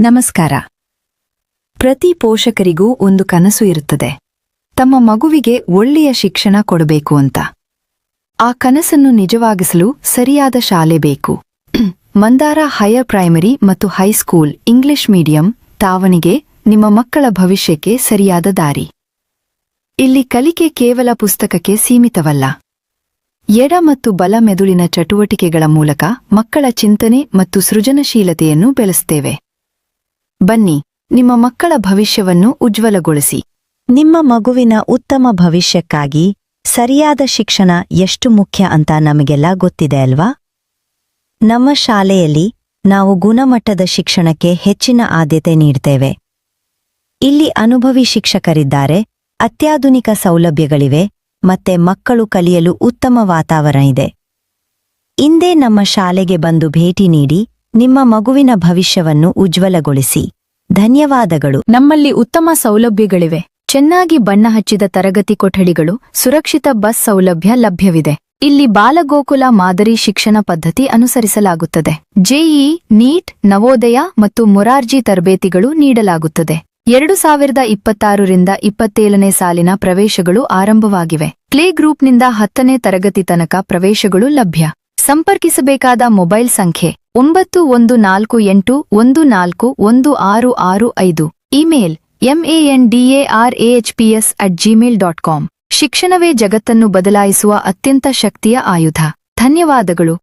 ನಮಸ್ಕಾರ. ಪ್ರತಿ ಪೋಷಕರಿಗೂ ಒಂದು ಕನಸು ಇರುತ್ತದೆ, ತಮ್ಮ ಮಗುವಿಗೆ ಒಳ್ಳೆಯ ಶಿಕ್ಷಣ ಕೊಡಬೇಕು ಅಂತ. ಆ ಕನಸನ್ನು ನಿಜವಾಗಿಸಲು ಸರಿಯಾದ ಶಾಲೆ ಬೇಕು. ಮಂದಾರ ಹೈಯರ್ ಪ್ರೈಮರಿ ಮತ್ತು ಹೈಸ್ಕೂಲ್ ಇಂಗ್ಲಿಷ್ ಮೀಡಿಯಂ ತಾವಣಿಗೆ ನಿಮ್ಮ ಮಕ್ಕಳ ಭವಿಷ್ಯಕ್ಕೆ ಸರಿಯಾದ ದಾರಿ. ಇಲ್ಲಿ ಕಲಿಕೆ ಕೇವಲ ಪುಸ್ತಕಕ್ಕೆ ಸೀಮಿತವಲ್ಲ. ಎಡ ಮತ್ತು ಬಲ ಮೆದುಳಿನ ಚಟುವಟಿಕೆಗಳ ಮೂಲಕ ಮಕ್ಕಳ ಚಿಂತನೆ ಮತ್ತು ಸೃಜನಶೀಲತೆಯನ್ನು ಬೆಳೆಸುತ್ತೇವೆ. ಬನ್ನಿ, ನಿಮ್ಮ ಮಕ್ಕಳ ಭವಿಷ್ಯವನ್ನು ಉಜ್ವಲಗೊಳಿಸಿ. ನಿಮ್ಮ ಮಗುವಿನ ಉತ್ತಮ ಭವಿಷ್ಯಕ್ಕಾಗಿ ಸರಿಯಾದ ಶಿಕ್ಷಣ ಎಷ್ಟು ಮುಖ್ಯ ಅಂತ ನಮಗೆಲ್ಲ ಗೊತ್ತಿದೆ ಅಲ್ವಾ? ನಮ್ಮ ಶಾಲೆಯಲ್ಲಿ ನಾವು ಗುಣಮಟ್ಟದ ಶಿಕ್ಷಣಕ್ಕೆ ಹೆಚ್ಚಿನ ಆದ್ಯತೆ ನೀಡ್ತೇವೆ. ಇಲ್ಲಿ ಅನುಭವಿ ಶಿಕ್ಷಕರಿದ್ದಾರೆ, ಅತ್ಯಾಧುನಿಕ ಸೌಲಭ್ಯಗಳಿವೆ ಮತ್ತೆ ಮಕ್ಕಳು ಕಲಿಯಲು ಉತ್ತಮ ವಾತಾವರಣ ಇದೆ. ಇಂದೇ ನಮ್ಮ ಶಾಲೆಗೆ ಬಂದು ಭೇಟಿ ನೀಡಿ ನಿಮ್ಮ ಮಗುವಿನ ಭವಿಷ್ಯವನ್ನು ಉಜ್ವಲಗೊಳಿಸಿ. ಧನ್ಯವಾದಗಳು. ನಮ್ಮಲ್ಲಿ ಉತ್ತಮ ಸೌಲಭ್ಯಗಳಿವೆ. ಚೆನ್ನಾಗಿ ಬಣ್ಣ ಹಚ್ಚಿದ ತರಗತಿ ಕೊಠಡಿಗಳು, ಸುರಕ್ಷಿತ ಬಸ್ ಸೌಲಭ್ಯ ಲಭ್ಯವಿದೆ. ಇಲ್ಲಿ ಬಾಲಗೋಕುಲ ಮಾದರಿ ಶಿಕ್ಷಣ ಪದ್ಧತಿ ಅನುಸರಿಸಲಾಗುತ್ತದೆ. ಜೆಇಇ, ನೀಟ್, ನವೋದಯ ಮತ್ತು ಮೊರಾರ್ಜಿ ತರಬೇತಿಗಳು ನೀಡಲಾಗುತ್ತದೆ. 2026ರಿಂದ 27ನೇ ಸಾಲಿನ ಪ್ರವೇಶಗಳು ಆರಂಭವಾಗಿವೆ. ಪ್ಲೇ ಗ್ರೂಪ್ನಿಂದ 10ನೇ ತರಗತಿ ತನಕ ಪ್ರವೇಶಗಳು ಲಭ್ಯ. ಸಂಪರ್ಕಿಸಬೇಕಾದ ಮೊಬೈಲ್ ಸಂಖ್ಯೆ 9148141665. Email mandarahps@gmail.com. ಶಿಕ್ಷಣವೇ ಜಗತ್ತನ್ನು ಬದಲಾಯಿಸುವ ಅತ್ಯಂತ ಶಕ್ತಿಯ ಆಯುಧ. ಧನ್ಯವಾದಗಳು.